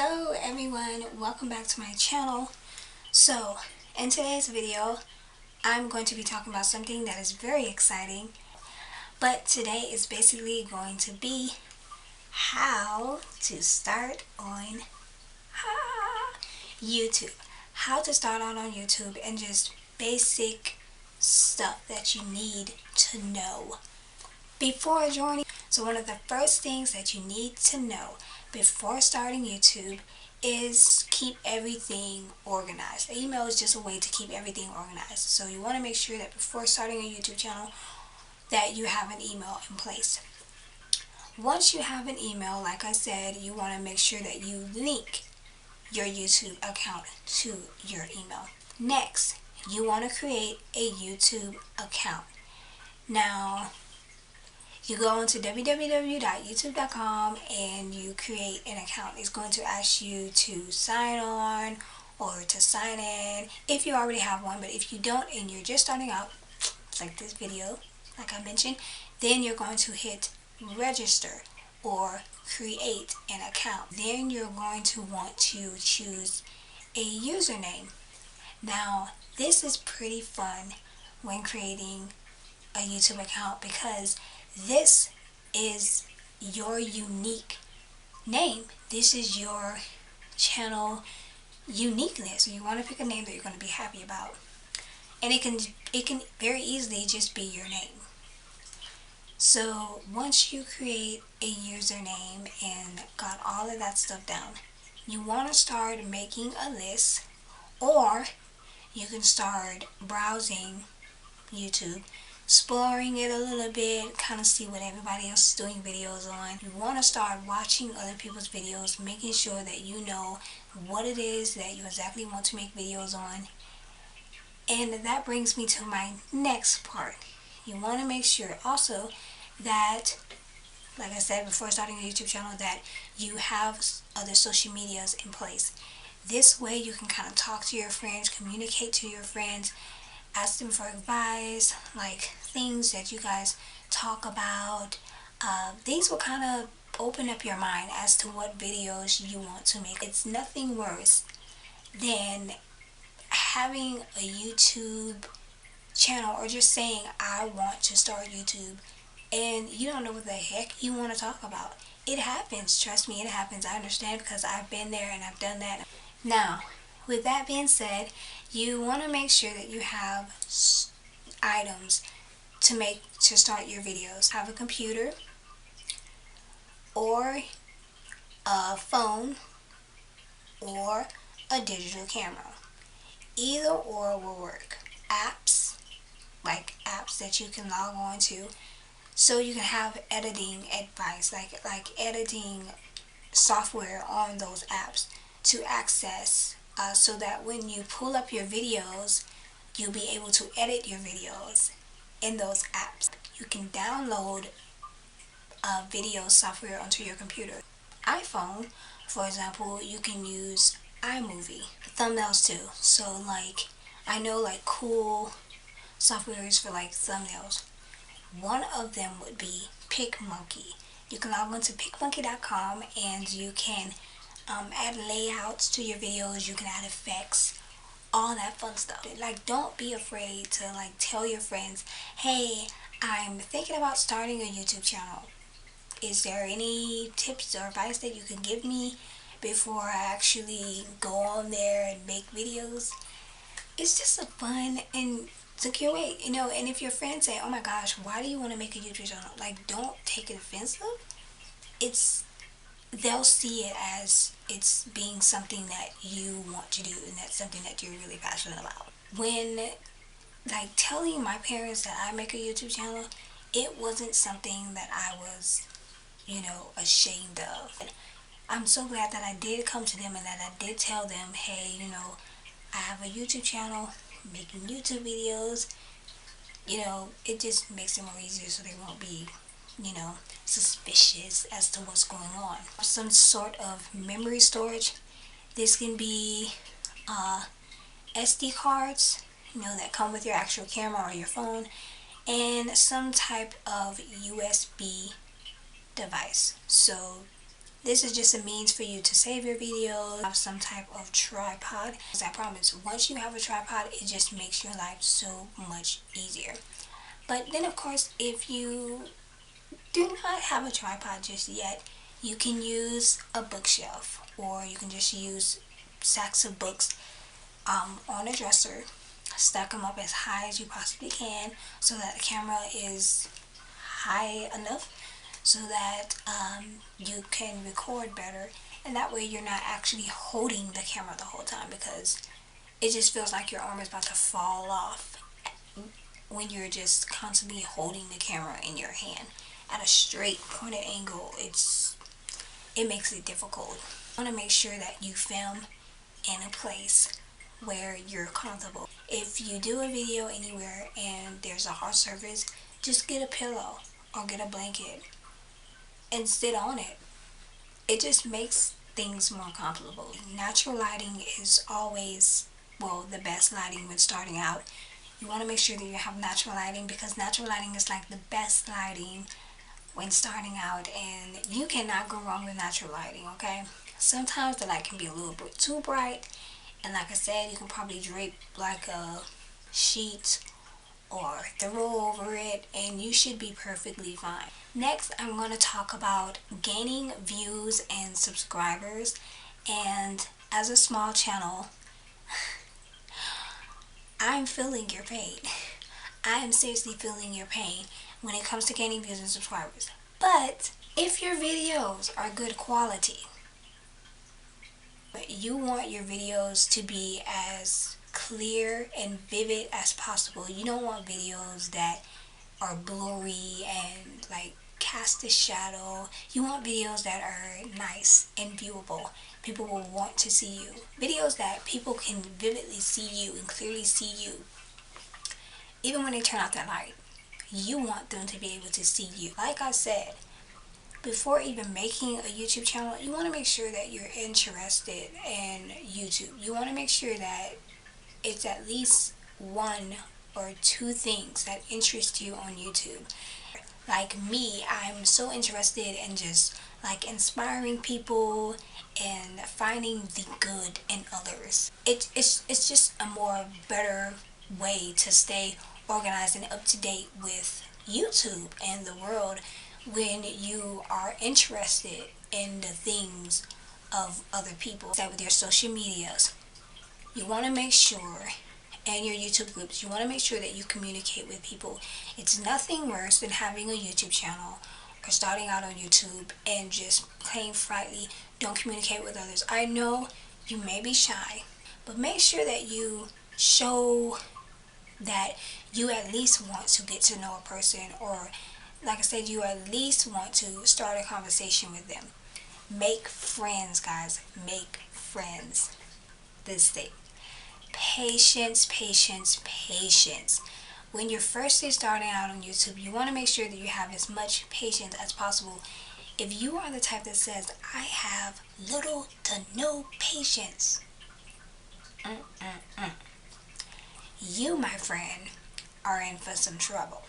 Hello everyone, welcome back to my channel. So in today's video I'm going to be talking about something that is very exciting, but today is basically going to be how to start on YouTube. How to start out on YouTube and just basic stuff that you need to know before joining. So one of the first things that you need to know before starting YouTube is keep everything organized. The email is just a way to keep everything organized. So you want to make sure that before starting a YouTube channel that you have an email in place. Once you have an email, like I said, you want to make sure that you link your YouTube account to your email. Next, you want to create a YouTube account. Now, you go into www.youtube.com and you create an account. It's going to ask you to sign on or to sign in if you already have one, but if you don't and you're just starting out, like this video, like I mentioned, then you're going to hit register or create an account. Then you're going to want to choose a username. Now, this is pretty fun when creating a YouTube account because this is your unique name. This is your channel uniqueness. So you want to pick a name that you're going to be happy about. And it can very easily just be your name. So once you create a username and got all of that stuff down, you want to start making a list, or you can start browsing YouTube, exploring it a little bit, kind of see what everybody else is doing videos on. You want to start watching other people's videos, making sure that you know what it is that you exactly want to make videos on. And that brings me to my next part. You want to make sure also that, like I said before starting a YouTube channel, that you have other social medias in place. This way you can kind of talk to your friends, communicate to your friends, ask them for advice, like things that you guys talk about. These will kind of open up your mind as to what videos you want to make. It's nothing worse than having a YouTube channel or just saying I want to start YouTube and you don't know what the heck you want to talk about. It happens, trust me, it happens. I understand because I've been there and I've done that. Now, with that being said, you want to make sure that you have items to start your videos. Have a computer or a phone or a digital camera. Either or will work. Apps, like apps that you can log on to, so you can have editing advice, like editing software on those apps to access, so that when you pull up your videos, you'll be able to edit your videos in those apps. You can download video software onto your computer. iPhone, for example, you can use iMovie. Thumbnails too. So like, I know like cool softwares for like thumbnails. One of them would be PicMonkey. You can log on to PicMonkey.com and you can add layouts to your videos. You can add effects, all that fun stuff. Like, don't be afraid to like tell your friends, hey, I'm thinking about starting a YouTube channel. Is there any tips or advice that you can give me before I actually go on there and make videos? It's just a fun and secure way, you know. And if your friends say, oh my gosh, why do you want to make a YouTube channel? Like, don't take it offensive. They'll see it as it's being something that you want to do and that's something that you're really passionate about. When like telling my parents that I make a YouTube channel, it wasn't something that I was, ashamed of. I'm so glad that I did come to them and that I did tell them, hey, I have a YouTube channel, making YouTube videos. It just makes it more easier so they won't be, suspicious as to what's going on. Some sort of memory storage. This can be SD cards, that come with your actual camera or your phone, and some type of USB device. So This is just a means for you to save your videos, have some type of tripod. Because I promise, once you have a tripod, it just makes your life so much easier. But then of course, if you do not have a tripod just yet, you can use a bookshelf, or you can just use sacks of books on a dresser. Stack them up as high as you possibly can so that the camera is high enough so that you can record better, and that way you're not actually holding the camera the whole time, because it just feels like your arm is about to fall off when you're just constantly holding the camera in your hand at a straight pointed angle. It makes it difficult. You want to make sure that you film in a place where you're comfortable. If you do a video anywhere and there's a hard surface, just get a pillow or get a blanket and sit on it. It just makes things more comfortable. Natural lighting is always, well, the best lighting when starting out. You want to make sure that you have natural lighting, because natural lighting is like the best lighting when starting out, and you cannot go wrong with natural lighting, okay? Sometimes the light can be a little bit too bright, and like I said, you can probably drape like a sheet or throw over it, and you should be perfectly fine. Next, I'm going to talk about gaining views and subscribers. And as a small channel, I'm feeling your pain. I am seriously feeling your pain when it comes to gaining views and subscribers. But if your videos are good quality, you want your videos to be as clear and vivid as possible. You don't want videos that are blurry and like cast a shadow. You want videos that are nice and viewable. People will want to see you. Videos that people can vividly see you and clearly see you. Even when they turn out that light, you want them to be able to see you. Like I said, before even making a YouTube channel, you want to make sure that you're interested in YouTube. You want to make sure that it's at least one or two things that interest you on YouTube. Like me, I'm so interested in just like inspiring people and finding the good in others. It's just a more better way to stay organized and up to date with YouTube and the world when you are interested in the things of other people. That with your social medias, you want to make sure, and your YouTube groups, you want to make sure that you communicate with people. It's nothing worse than having a YouTube channel or starting out on YouTube and just plain frankly don't communicate with others. I know you may be shy, but make sure that you show that you at least want to get to know a person, or like I said, you at least want to start a conversation with them. Make friends, guys. Make friends. This thing. Patience, patience, patience. When you're first starting out on YouTube, you want to make sure that you have as much patience as possible. If you are the type that says, I have little to no patience, you, my friend, are in for some trouble.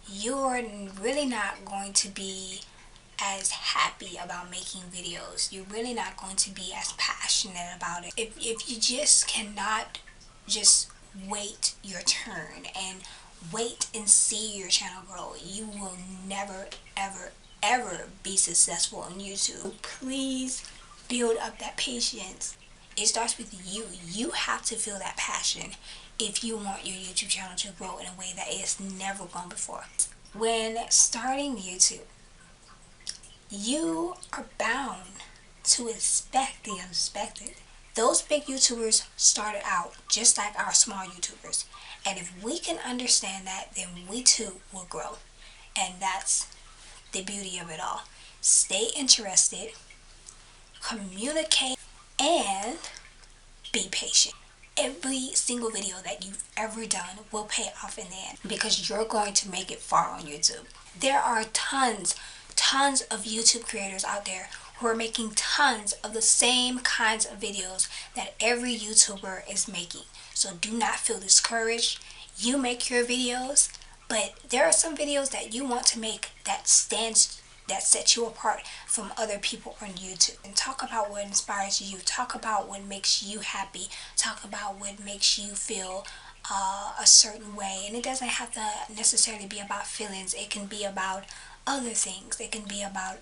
You're really not going to be as happy about making videos. You're really not going to be as passionate about it. If you just cannot just wait your turn and wait and see your channel grow, you will never, ever, ever be successful on YouTube. Please build up that patience. It starts with you. You have to feel that passion if you want your YouTube channel to grow in a way that it's never gone before. When starting YouTube, you are bound to expect the unexpected. Those big YouTubers started out just like our small YouTubers. And if we can understand that, then we too will grow. And that's the beauty of it all. Stay interested, communicate, and be patient. Every single video that you've ever done will pay off in the end, because you're going to make it far on YouTube. There are tons of YouTube creators out there who are making tons of the same kinds of videos that every YouTuber is making. So do not feel discouraged. You make your videos, but there are some videos that you want to make that stands that sets you apart from other people on YouTube. And talk about what inspires you. Talk about what makes you happy. Talk about what makes you feel a certain way. And it doesn't have to necessarily be about feelings. It can be about other things. It can be about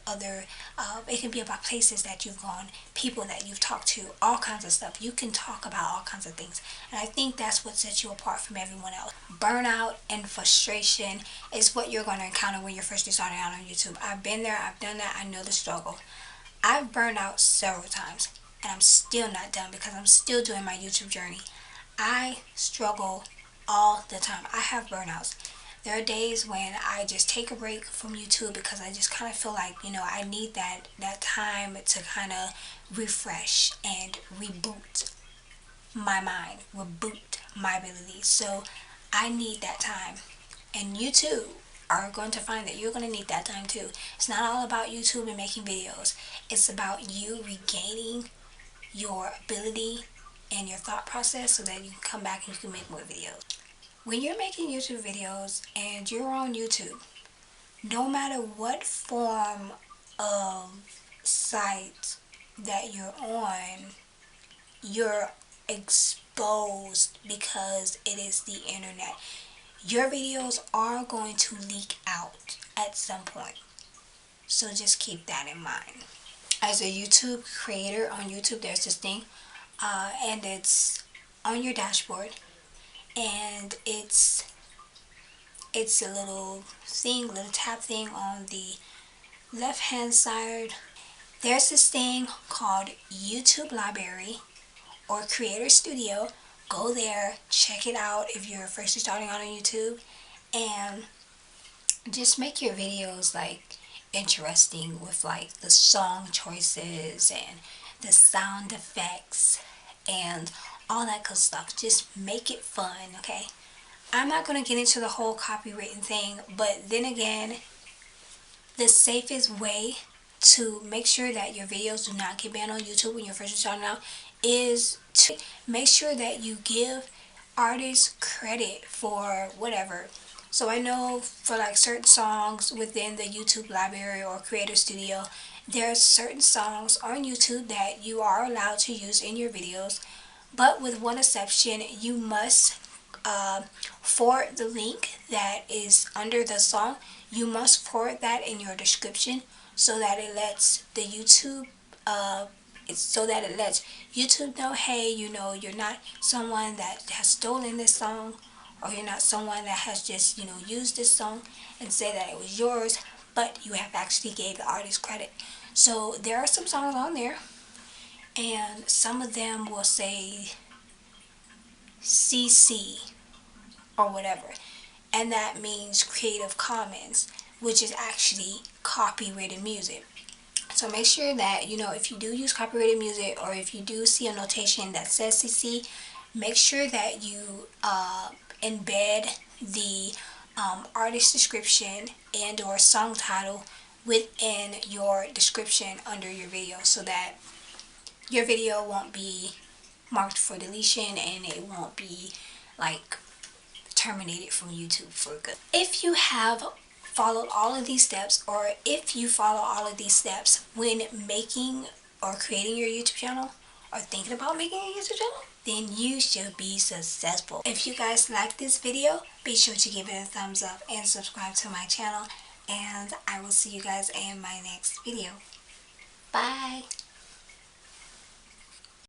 it can be about places that you've gone, people that you've talked to, all kinds of stuff. You can talk about all kinds of things. And I think that's what sets you apart from everyone else. Burnout and frustration is what you're going to encounter when you're first starting out on YouTube. I've been there, I've done that, I know the struggle. I've burned out several times, and I'm still not done because I'm still doing my YouTube journey. I struggle all the time. I have burnouts. There are days when I just take a break from YouTube because I just kind of feel like, I need that time to kind of refresh and reboot my mind, reboot my abilities. So I need that time. And you too are going to find that you're going to need that time too. It's not all about YouTube and making videos. It's about you regaining your ability and your thought process so that you can come back and you can make more videos. When you're making YouTube videos and you're on YouTube, no matter what form of site that you're on, you're exposed because it is the internet. Your videos are going to leak out at some point. So just keep that in mind. As a YouTube creator on YouTube, there's this thing, and it's on your dashboard, and it's a little thing, little tab thing on the left hand side. There's this thing called YouTube Library or Creator Studio. Go there, check it out if you're first starting out on YouTube, and just make your videos like interesting with like the song choices and the sound effects and all that good stuff. Just make it fun, okay? I'm not going to get into the whole copywritten thing, but then again, the safest way to make sure that your videos do not get banned on YouTube when you're first starting out is to make sure that you give artists credit for whatever. So I know for like certain songs within the YouTube Library or Creator Studio, there are certain songs on YouTube that you are allowed to use in your videos, but with one exception. You must forward the link that is under the song. You must forward that in your description so that it lets the YouTube it lets YouTube know, hey, you're not someone that has stolen this song, or you're not someone that has just used this song and say that it was yours, but you have actually gave the artist credit. So there are some songs on there, and some of them will say CC or whatever, and that means Creative Commons, which is actually copyrighted music. So make sure that if you do use copyrighted music, or if you do see a notation that says CC, make sure that you embed the artist description and or song title within your description under your video, so that your video won't be marked for deletion and it won't be like terminated from YouTube for good. If you have followed all of these steps, or if you follow all of these steps when making or creating your YouTube channel, or thinking about making a YouTube channel, then you should be successful. If you guys like this video, be sure to give it a thumbs up and subscribe to my channel, and I will see you guys in my next video. Bye!